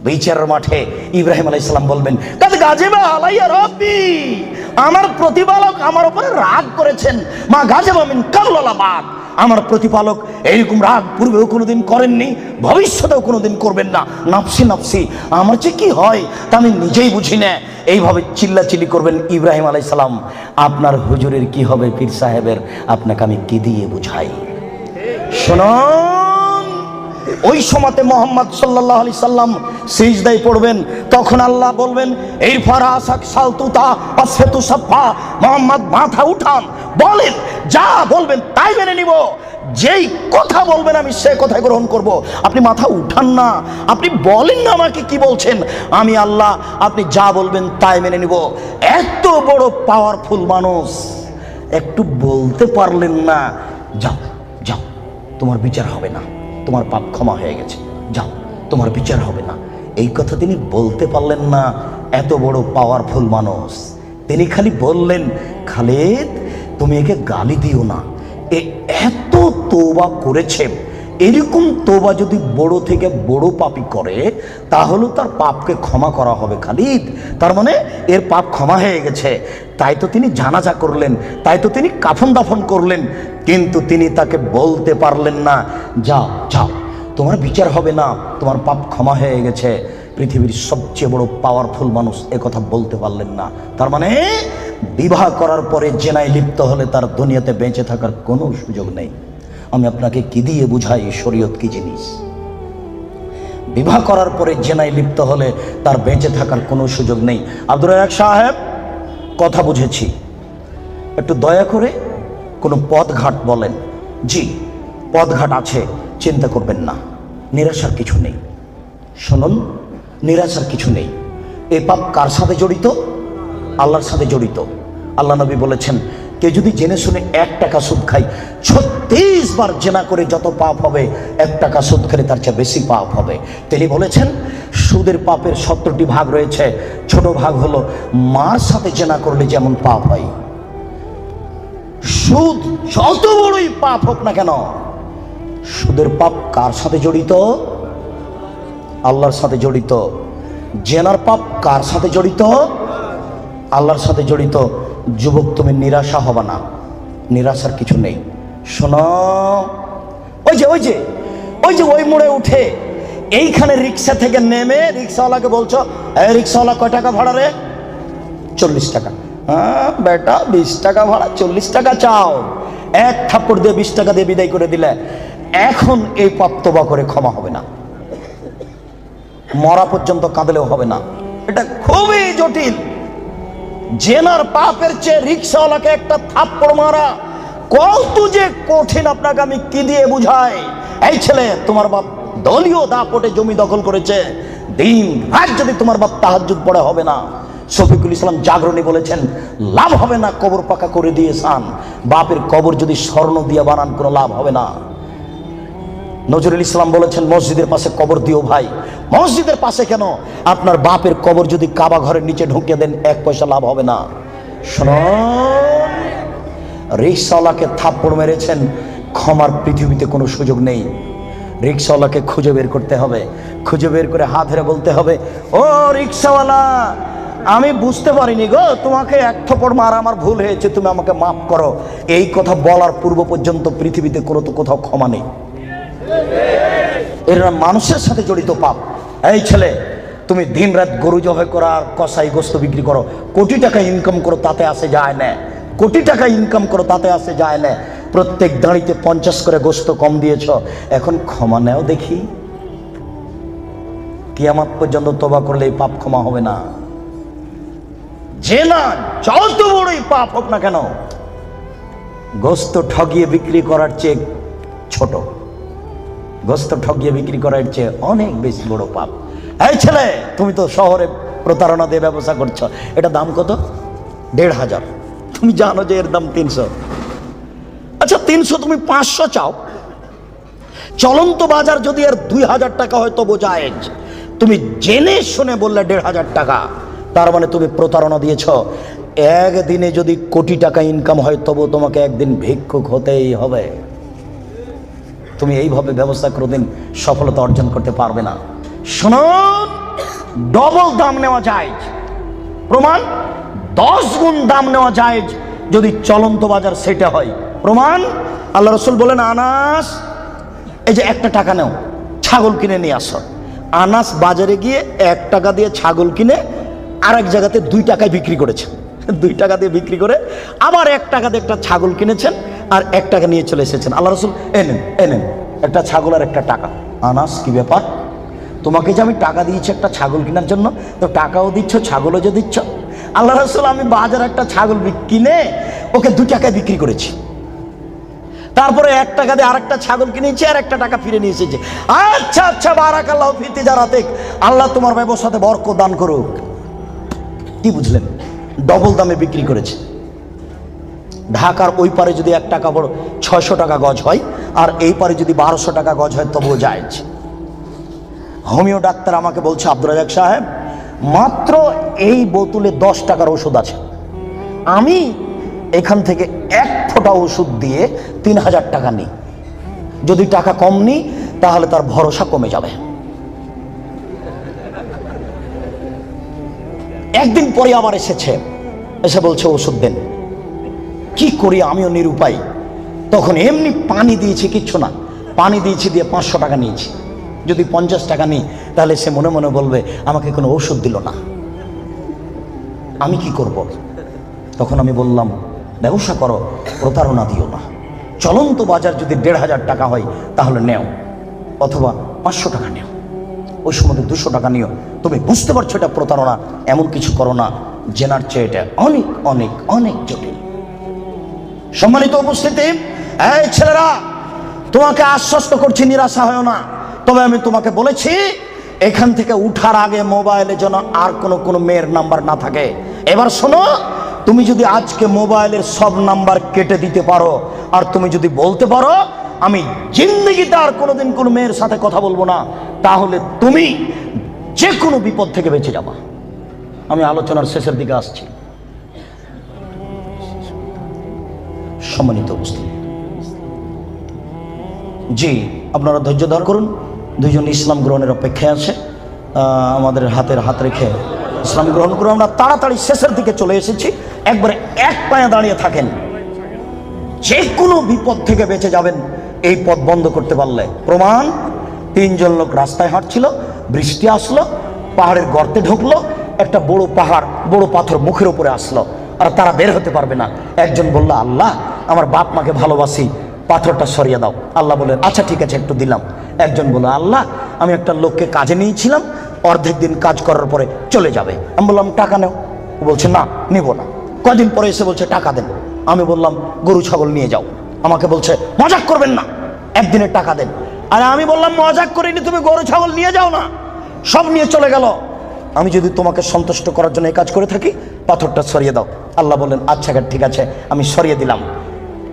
বিচারের মাঠে ইব্রাহিম আলাইহিস সালাম বলবেন, কাদ গাজিবা আলাইয়া রাব্বি, আমার প্রতিপালক আমার উপরে রাগ করেছেন। মা গাজিবা মিন ক্বাবল ওয়ালা বাদ, আমার প্রতিপালক এইরকম রাগ পূর্বেও কোনোদিন করেননি, ভবিষ্যতেও কোনোদিন করবেন না। নাফসি নাফসি, আমার যে কি হয় তা আমি নিজেই বুঝি না। এইভাবে চিল্লাচিল্লি করবেন ইব্রাহিম আলাইহিস সালাম। আপনার হুজুরের কি হবে, পীর সাহেবের, আপনাকে আমি কি দিয়ে বুঝাই? শুনুন, ওই সময়তে মোহাম্মদ সাল্লাল্লাহু আলাইহি সাল্লাম সিজদায় পড়বেন, তখন আল্লাহ বলবেন, ইরফা রাসাক সালতুতা আসফাতু সাফা, মোহাম্মদ মাথা উঠান, বলেন, যা বলবেন তাই মেনে নিব, যেই কথা বলবেন আমি সে কথা গ্রহণ করব। আপনি মাথা উঠান না, আপনি বলেন না আমাকে কি বলছেন, আমি আল্লাহ, আপনি যা বলবেন তাই মেনে নিব। এত বড় পাওয়ারফুল মানুষ একটু বলতে পারলেন না, যাও যাও তোমার বিচার হবে না, তোমার পাপ ক্ষমা হয়ে গেছে, যাও তোমার বিচার হবে না, এই কথা তিনি বলতে পারলেন না। এত বড় পাওয়ারফুল মানুষ, তিনি খালি বললেন, খালিদ তুমি একে গালি দিও না, এ এত তওবা করেছে, এরকম তওবা যদি বড় থেকে বড় পাপী করে তাহলে তার পাপকে ক্ষমা করা হবে খালিদ, তার মানে এর পাপ ক্ষমা হয়ে গেছে। তাই তো তিনি জানাজা করলেন, তাই তো তিনি কাফন দাফন করলেন, কিন্তু তিনি তাকে বলতে পারলেন না, যাও যাও তোমার বিচার হবে না, তোমার পাপ ক্ষমা হয়ে গেছে। পৃথিবীর সবচেয়ে বড় পাওয়ারফুল মানুষ এ কথা বলতে পারলেন না। তার মানে বিবাহ করার পরে জেনায় লিপ্ত হলে তার দুনিয়াতে বেঁচে থাকার কোনো সুযোগ নেই। আমি আপনাকে কি দিয়ে বুঝাই শরীয়ত কি জিনিস? বিবাহ করার পরে জেনায় লিপ্ত হলে তার বেঁচে থাকার কোনো সুযোগ নেই। আব্দুর রাজ্জাক সাহেব, কথা বুঝেছি, একটু দয়া করে কোনো পথঘাট বলেন। জি, পথঘাট আছে, চিন্তা করবেন না, নিরাশার কিছু নেই। শুনুন, নিরাশার কিছু নেই। এই পাপ কার সাথে জড়িত? আল্লাহর সাথে জড়িত। আল্লাহ নবী বলেছেন, কে যদি জেনে শুনে 1 টাকা সুদ খায়, 36 বার জেনা করে যত পাপ হবে, 1 টাকা সুদ খেলে তার চেয়ে বেশি পাপ হবে। তিনি বলেছেন, সুদের পাপের 70টি ভাগ রয়েছে, ছোট ভাগ হলো মার সাথে জেনা করলে যেমন পাপ হয়। সুদ যত বড়ই পাপ হোক না কেন, সুদের পাপ কার সাথে জড়িত? আল্লাহর সাথে জড়িত। জেনার পাপ কার সাথে জড়িত? আল্লাহর সাথে জড়িত। যুবক, তুমি নিরাশা হবে না, নিরাশার কিছু নেই। শোনো, ওই মোড়ে উঠে এইখানে রিক্সা থেকে নেমে রিক্সাওয়ালাকে বলছো, এই রিক্সাওয়ালা কয় টাকা ভাড়া রে? 40 টাকা। হ্যাঁ বেটা, 20 টাকা ভাড়া, 40 টাকা চাও। এক থাপ্পড় দিয়ে 20 টাকা দিয়ে বিদায় করে দিলে। এখন এই পাপ তওবা করে ক্ষমা হবে না, মরা পর্যন্ত কাঁদলেও হবে না। এটা খুবই জটিল। জেনার পাপের চেয়ে রিক্সাওয়ালাকে একটা থাপ্পড় মারা কত যে কঠিন, আপনাকে আমি কি দিয়ে বুঝাই? এই ছেলে, তোমার বাপ দলীয় দাপটে জমি দখল করেছে, দিন রাত যদি তোমার বাপ তাহাজ্জুদ পড়ে হবে না। শফিকুল ইসলাম জাগরণী বলেছেন, লাভ হবে না কবর পাকা করে দিয়েছেন, বাপের কবর যদি স্বর্ণ দিয়ে বানান কোনো লাভ হবে না। নজরুল ইসলাম বলেছেন, মসজিদের পাশে কবর দিও ভাই। মসজিদের পাশে কেন, আপনার বাপের কবর যদি কাবা ঘরের নিচে ঢুকিয়ে দেন 1 পয়সা লাভ হবে না। শুনুন, রিক্সাওয়ালাকে থাপ্পড় মেরেছেন, ক্ষমার পৃথিবীতে কোনো সুযোগ নেই। রিক্সাওয়ালাকে খুঁজে বের করতে হবে, খুঁজে বের করে হাত ধরে বলতে হবে, ও রিক্সাওয়ালা, আমি বুঝতে পারিনি গো, তোমাকে 1 থাপ্পড় মারা আমার ভুল হয়েছে, তুমি আমাকে মাফ করো। এই কথা বলার পূর্ব পর্যন্ত পৃথিবীতে কোথাও ক্ষমা নেই। এরা মানুষের সাথে জড়িত পাপ। এই ছেলে, তুমি দিন রাত গরু জবাই করো আর কসাই গোস্ত বিক্রি করো, কোটি টাকা ইনকাম করো, তাতে আসে যায় না। কোটি টাকা ইনকাম করো, তাতে আসে যায় না। প্রত্যেক দাঁড়িতে 50 করে গোস্ত কম দিয়েছ, এখন ক্ষমা নেও দেখি। কিয়ামত পর্যন্ত তওবা করলে এই পাপ ক্ষমা হবে না। জেনা যত বড়ই পাপ হোক না কেন, গোস্ত ঠগিয়ে বিক্রি করার চেয়ে ছোট, গোস্ত ঠগিয়ে বিক্রি করার চেয়ে অনেক বেশি বড় পাপ। এই ছেলে, তুমি তো শহরে প্রতারণা দিয়ে ব্যবসা করছো, এটা দাম কত? 1500। তুমি জানো যে এর দাম 300। আচ্ছা 300 তুমি 500 চাও, চলন্ত বাজার যদি এর 2000 টাকা হয় তবু জায়েজ। তুমি জেনে শুনে বললে 1500 টাকা, তার মানে তুমি প্রতারণা দিয়েছ। একদিনে যদি কোটি টাকা ইনকাম হয় তবু তোমাকে একদিন ভিক্ষুক হতেই হবে। তুমি এইভাবে ব্যবসা কোনোদিন সফলতা অর্জন করতে পারবে না। শুনুন, ডবল দাম নেওয়া যায়, প্রমাণ 10 গুণ দাম নেওয়া যায় যদি চলন্ত বাজার সেটা হয়। প্রমাণ আল্লাহ রসুল বলেন, আনাস এই যে 1 টাকা নাও, ছাগল কিনে নিয়ে আসো। আনাস বাজারে গিয়ে 1 টাকা দিয়ে ছাগল কিনে আরেক জায়গাতে 2 টাকায় বিক্রি করেছেন। 2 টাকা দিয়ে বিক্রি করে আবার 1 টাকা দিয়ে একটা ছাগল কিনেছেন আর 1 টাকা নিয়ে চলে এসেছেন। আল্লাহ রসুল এনেন একটা ছাগল আর 1 টাকা। আনাস কি ব্যাপার, তোমাকে যে আমি টাকা দিয়েছি একটা ছাগল কেনার জন্য, তো টাকাও দিচ্ছ ছাগলও যে দিচ্ছ। আল্লাহ রসুল, আমি বাজারে একটা ছাগল কিনে ওকে 2 টাকায় বিক্রি করেছি, তারপরে 1 টাকা দিয়ে আরেকটা ছাগল কিনেছি আর 1 টাকা ফিরে নিয়ে এসেছে। আচ্ছা আচ্ছা, বারাকাল্লাহু ফি তিজারাতিক, আল্লাহ তোমার ব্যবসাতে বরকত দান করুক। কি বুঝলেন? ডবল দামে বিক্রি করেছে। ঢাকার ওই পারে যদি 1 টাকা বড় 600 টাকা গজ হয় আর এই পারে যদি 1200 টাকা গজ হয় তবুও জায়েজ। হোমিও ডাক্তার আমাকে বলছে, আব্দুর রাজাক সাহেব, মাত্র এই বোতলে 10 টাকার ওষুধ আছে, আমি এখান থেকে 1 ফোঁটা ওষুধ দিয়ে 3000 টাকা নিই, যদি টাকা কম নিই তাহলে তার ভরসা কমে যাবে। একদিন পরে আবার এসেছে, এসে বলছে ওষুধ দেন। কি করি, আমিও নিরুপায়। তখন এমনি পানি দিয়েছি, কিচ্ছু না, পানি দিয়েছি, দিয়ে 500 টাকা নিয়েছি। যদি 50 টাকা নিই তাহলে সে মনে মনে বলবে আমাকে কোনো ওষুধ দিল না, আমি কি করব? তখন আমি বললাম, ব্যবসা করো, প্রতারণা দিও না। চলন্ত বাজার যদি 1500 টাকা হয় তাহলে নেও, অথবা 500 টাকা নেও, ওই সময় 200 টাকা নিও। তুমি বুঝতে পারছো এটা প্রতারণা, এমন কিছু করো না, জেনার চেয়ে এটা অনেক অনেক অনেক জটিল। সম্মানিত উপস্থিতি, এই ছেলেরা, তোমাকে আশ্বস্ত করছি, নিরাশা হয় না। তবে আমি তোমাকে বলেছি, এখান থেকে উঠার আগে মোবাইলে যেন আর কোনো মেয়ের নাম্বার না থাকে। এবার শোনো, তুমি যদি আজকে মোবাইলের সব নাম্বার কেটে দিতে পারো আর তুমি যদি বলতে পারো আমি জিন্দেগিতে আর কোনোদিন কোনো মেয়ের সাথে কথা বলবো না, তাহলে তুমি যে কোনো বিপদ থেকে বেঁচে যাবা। আমি আলোচনার শেষের দিকে আসছি। সম্মানিত উপস্থিতি, জি, আপনারা ধৈর্য ধারণ করুন। 2 জন ইসলাম গ্রহণের অপেক্ষায় আছে, আমাদের হাত রেখে ইসলাম গ্রহণ করে আমরা তাড়াতাড়ি শেষের দিকে চলে এসেছি। একবারে 1 পায়ে দাঁড়িয়ে থাকেন, যে কোনো বিপদ থেকে বেঁচে যাবেন এই পথ বন্ধ করতে পারলে। প্রমাণ, 3 জন লোক রাস্তায় হাঁটছিল, বৃষ্টি আসলো, পাহাড়ের গর্তে ঢুকলো, একটা বড় পাহাড়, বড় পাথর মুখের উপরে আসলো, আর তারা বের হতে পারবে না। একজন বলল, আল্লাহ, আমার বাপ মাকে ভালোবাসি, পাথরটা সরিয়ে দাও। আল্লাহ বললেন, আচ্ছা ঠিক আছে, একটু দিলাম। একজন বলল, আল্লাহ, আমি একটা লোককে কাজে নিয়েছিলাম, অর্ধেক দিন কাজ করার পরে চলে যাবে। আমি বললাম, টাকা নেও। ও বলছে, না, নিব না। কদিন পরে এসে বলছে, টাকা দেন। আমি বললাম, গরু ছাগল নিয়ে যাও। আমাকে বলছে, মজাক করবেন না, একদিনের টাকা দেন। আর আমি বললাম, মজাক করিনি, তুমি গরু ছাগল নিয়ে যাও না। সব নিয়ে চলে গেল। আমি যদি তোমাকে সন্তুষ্ট করার জন্য এই কাজ করে থাকি, পাথরটা সরিয়ে দাও। আল্লাহ বললেন, আচ্ছা ঠিক আছে, আমি সরিয়ে দিলাম।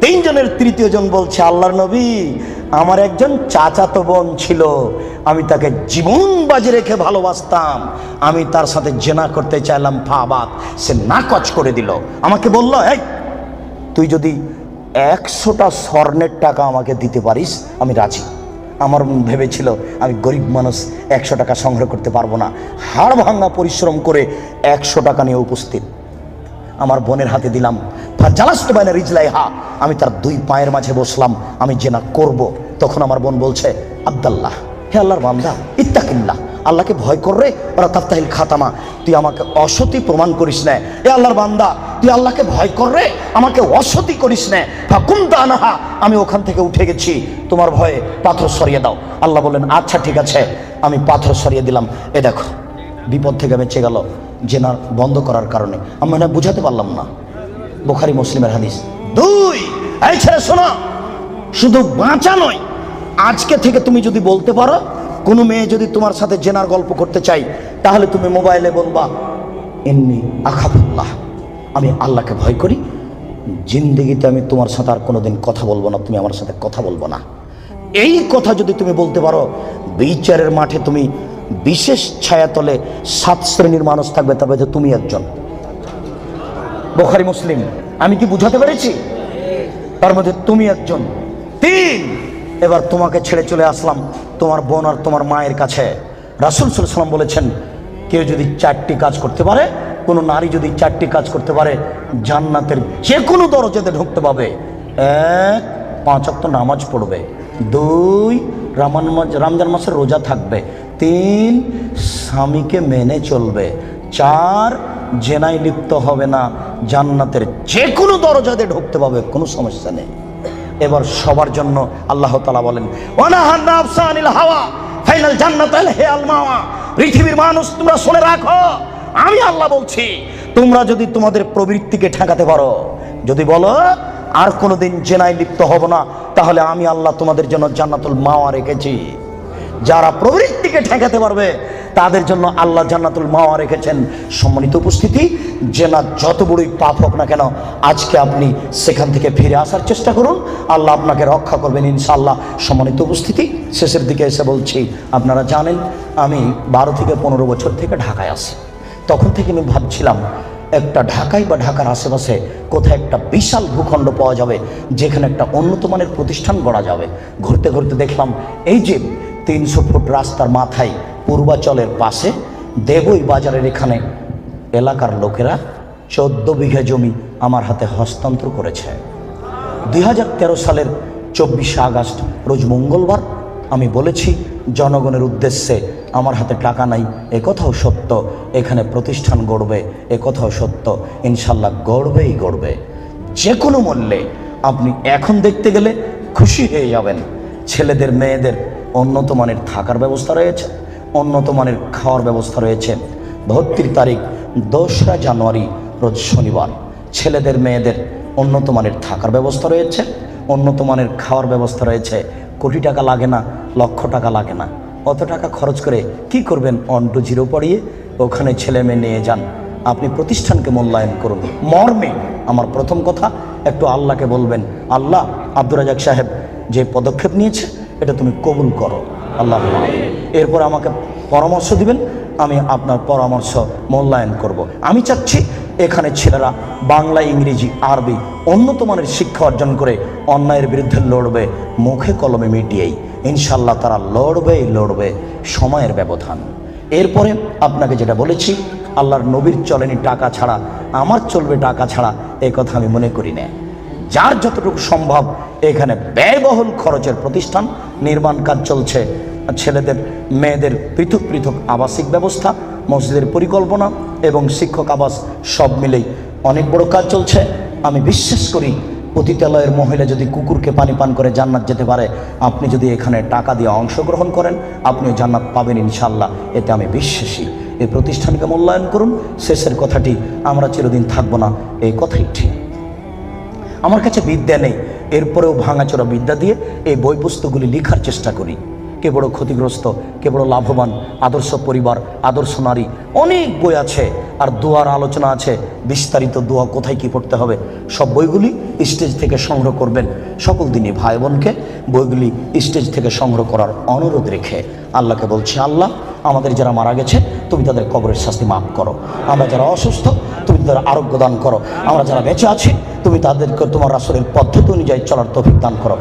3 জনের 3য় জন বলছে, আল্লাহর নবী, আমার একজন চাচাতো বোন ছিল, আমি তাকে জীবন বাজি রেখে ভালোবাসতাম, আমি তার সাথে জেনা করতে চাইলাম, ফাবাত, সে নাকচ করে দিল। আমাকে বলল, এই তুই যদি 100টা স্বর্ণের টাকা আমাকে দিতে পারিস আমি রাজি। আমার ভেবেছিল আমি গরিব মানুষ, 100 টাকা সংগ্রহ করতে পারবো না। হাড় ভাঙা পরিশ্রম করে 100 টাকা নিয়ে উপস্থিত আমার বোনের হাতে দিলাম। জালাস্তু বাইনা রিজলাইহা, আমি তার 2 পায়ের মাঝে বসলাম, আমি জেনা করব। তখন আমার বোন বলছে, আব্দাল্লাহ, হে আল্লাহর বান্দা, ইত্তাকিল্লাহ, আল্লাহকে ভয় কর রে, ওরা তাফতাহিল খাতামা, তুই আমাকে অসতী প্রমাণ করিস না। হে আল্লাহর বান্দা, তুই আল্লাহকে ভয় কর রে, আমাকে অসতী করিস না। ফাকুমতা আনহা, আমি ওখান থেকে উঠে গেছি, তোমার ভয়ে পাথর সরিয়ে দাও। আল্লাহ বললেন, আচ্ছা ঠিক আছে, আমি পাথর সরিয়ে দিলাম। এ দেখো, বিপদ থেকে বেঁচে গেল জেনা বন্ধ করার কারণে। আমি না বুঝাতে পারলাম না, বুখারী মুসলিমের হাদিস। 2, এই ছেলে শোনো, শুধু বাঁচা নয়, আজকে থেকে তুমি যদি বলতে পারো, কোনো মেয়ে যদি তোমার সাথে জেনার গল্প করতে চাই, তাহলে তুমি মোবাইলে বলবা, ইন্নী আখাফুল্লাহ, আমি আল্লাহকে ভয় করি, জিন্দেগিতে আমি তোমার সাথে আর কোনোদিন কথা বলবো না, তুমি আমার সাথে কথা বলবো না। এই কথা যদি তুমি বলতে পারো, বিচারের মাঠে তুমি বিশেষ ছায়াতলে 7 শ্রেণীর মানুষ থাকবে, তবে তুমি একজন। বুখারী মুসলিম। আমি কি বুঝাতে পেরেছি? তার মধ্যে তুমি একজন। 3, এবার তোমাকে ছেড়ে চলে আসলাম তোমার বোন আর তোমার মায়ের কাছে। রাসূল সাল্লাল্লাহু আলাইহি ওয়াসাল্লাম বলেছেন, কেউ যদি 4টি কাজ করতে পারে, কোনো নারী যদি 4টি কাজ করতে পারে, জান্নাতের যে কোনো দরজাতে ঢুকতে পাবে। 1, 5 ওয়াক্ত নামাজ পড়বে। 2, রমজান মাসের রোজা থাকবে। 3, স্বামীকে মেনে চলবে। 4, জেনায় লিপ্ত হবে না। জান্নাতের যে কোনো দরজাতে ঢুকতে পাবে, কোনো সমস্যা নেই। এবার সবার জন্য আল্লাহ তাআলা বলেন, ওয়ানাহান নাফসা আনিল হাওয়া ফাইনাল জান্নাতুল হিয়াল মাওয়া। পৃথিবীর মানুষ তোমরা শুনে রাখো, আমি আল্লাহ বলছি, তোমরা যদি তোমাদের প্রবৃত্তিকে ঠেকাতে পারো, যদি বলো আর কোনোদিন জেনায় লিপ্ত হব না, তাহলে আমি আল্লাহ তোমাদের জন্য জান্নাতুল মাওয়া রেখেছি। যারা প্রবৃত্তিকে ঠেকাতে পারবে তাদের জন্য আল্লাহ জান্নাতুল মাওয়া রেখেছেন। সম্মানিত উপস্থিতি, জেনা যত বড়ই পাপ হোক না কেন, আজকে আপনি সেখান থেকে ফিরে আসার চেষ্টা করুন, আল্লাহ আপনাকে রক্ষা করবেন ইনশাআল্লাহ। সম্মানিত উপস্থিতি, শেষের দিকে এসে বলছি, আপনারা জানেন আমি 12 থেকে 15 বছর থেকে ঢাকায় আছি। তখন থেকে আমি ভাবছিলাম একটা ঢাকায় বা ঢাকার আশেপাশে কোথায় একটা বিশাল ভূখণ্ড পাওয়া যাবে যেখানে একটা উন্নত মানের প্রতিষ্ঠান গড়া যাবে। ঘুরতে ঘুরতে দেখলাম এই যে 300 ফুট রাস্তার মাথায় পূর্বাচলের পাশে দেবই বাজারের এখানে এলাকার লোকেরা 14 বিঘা জমি আমার হাতে হস্তান্তর করেছে। 2013 সালের 24শে আগস্ট রোজ মঙ্গলবার আমি বলেছি জনগণের উদ্দেশ্যে, আমার হাতে টাকা নাই এ কথাও সত্য, এখানে প্রতিষ্ঠান গড়বে এ কথাও সত্য, ইনশাল্লাহ গড়বেই গড়বে যে কোনো মূল্যে। আপনি এখন দেখতে গেলে খুশি হয়ে যাবেন। ছেলেদের মেয়েদের উন্নত মানের থাকার ব্যবস্থা রয়েছে, উন্নত মানের খাওয়ার ব্যবস্থা রয়েছে। ভর্তির তারিখ 2রা জানুয়ারি রোজ শনিবার। ছেলেদের মেয়েদের উন্নত মানের থাকার ব্যবস্থা রয়েছে, উন্নত মানের খাওয়ার ব্যবস্থা রয়েছে। কোটি টাকা লাগে না, লক্ষ টাকা লাগে না। অত টাকা খরচ করে কি করবেন? 1 to 0 পড়িয়ে ওখানে ছেলে মেয়ে নিয়ে যান। আপনি প্রতিষ্ঠানকে মূল্যায়ন করুন। মর্মে আমার প্রথম কথা, একটু আল্লাহকে বলবেন, আল্লাহ আব্দুর রাজাক সাহেব যে পদক্ষেপ নিয়েছে এটা তুমি কবুল করো আল্লাহ। এরপর আমাকে পরামর্শ দিবেন, আমি আপনার পরামর্শ মূল্যায়ন করব। আমি চাচ্ছি এখানে ছেলেরা বাংলা, ইংরেজি, আরবি উন্নত মানের শিক্ষা অর্জন করে অন্যায়ের বিরুদ্ধে লড়বে, মুখে কলমে মিটিয়েই ইনশাল্লাহ তারা লড়বেই লড়বে, সময়ের ব্যবধান। এরপরে আপনাকে যেটা বলেছি, আল্লাহর নবীর চলেনি টাকা ছাড়া, আমার চলবে টাকা ছাড়া, এই কথা আমি মনে করি না। যার যতটুকু সম্ভব এখানে ব্যয়বহুল খরচের প্রতিষ্ঠান নির্মাণ কাজ চলছে। ছেলেদের মেয়েদের পৃথক পৃথক আবাসিক ব্যবস্থা, মসজিদের পরিকল্পনা এবং শিক্ষক আবাস সব মিলেই অনেক বড় কাজ চলছে। আমি বিশ্বাস করি পতিতালয়ের মহিলা যদি কুকুরকে পানি পান করে জান্নাত যেতে পারে, আপনি যদি এখানে টাকা দিয়ে অংশগ্রহণ করেন আপনিও জান্নাত পাবেন ইনশাল্লাহ, এতে আমি বিশ্বাসী। এই প্রতিষ্ঠানকে মূল্যায়ন করুন। শেষের কথাটি, আমরা চিরদিন থাকবো না এই কথাই ঠিক। আমার কাছে বিদ্যা নেই, এরপরেও ভাঙাচোরা বিদ্যা দিয়ে এই বই পুস্তকগুলি লেখার চেষ্টা করি। কে বড় ক্ষতিগ্রস্ত, কে বড় লাভবান, আদর্শ পরিবার, আদর্শ নারী, অনেক বই আছে। আর দোয়ার আলোচনা আছে, বিস্তারিত দোয়া কোথায় কি পড়তে হবে, সব বইগুলি স্টেজ থেকে সংগ্রহ করবেন। সকল দিনই ভাই বোনকে বইগুলি স্টেজ থেকে সংগ্রহ করার অনুরোধ রেখে আল্লাহকে বলছি, আল্লাহ আমাদের যারা মারা গেছে তুমি তাদের কবরের শাস্তি মাফ করো। আমরা যারা অসুস্থ তুমি তাদের আরোগ্য দান করো। আমরা যারা বেঁচে আছি তুমি তাদেরকে তোমার রাসূলের পদ্ধতি অনুযায়ী চলার তৌফিক দান করো।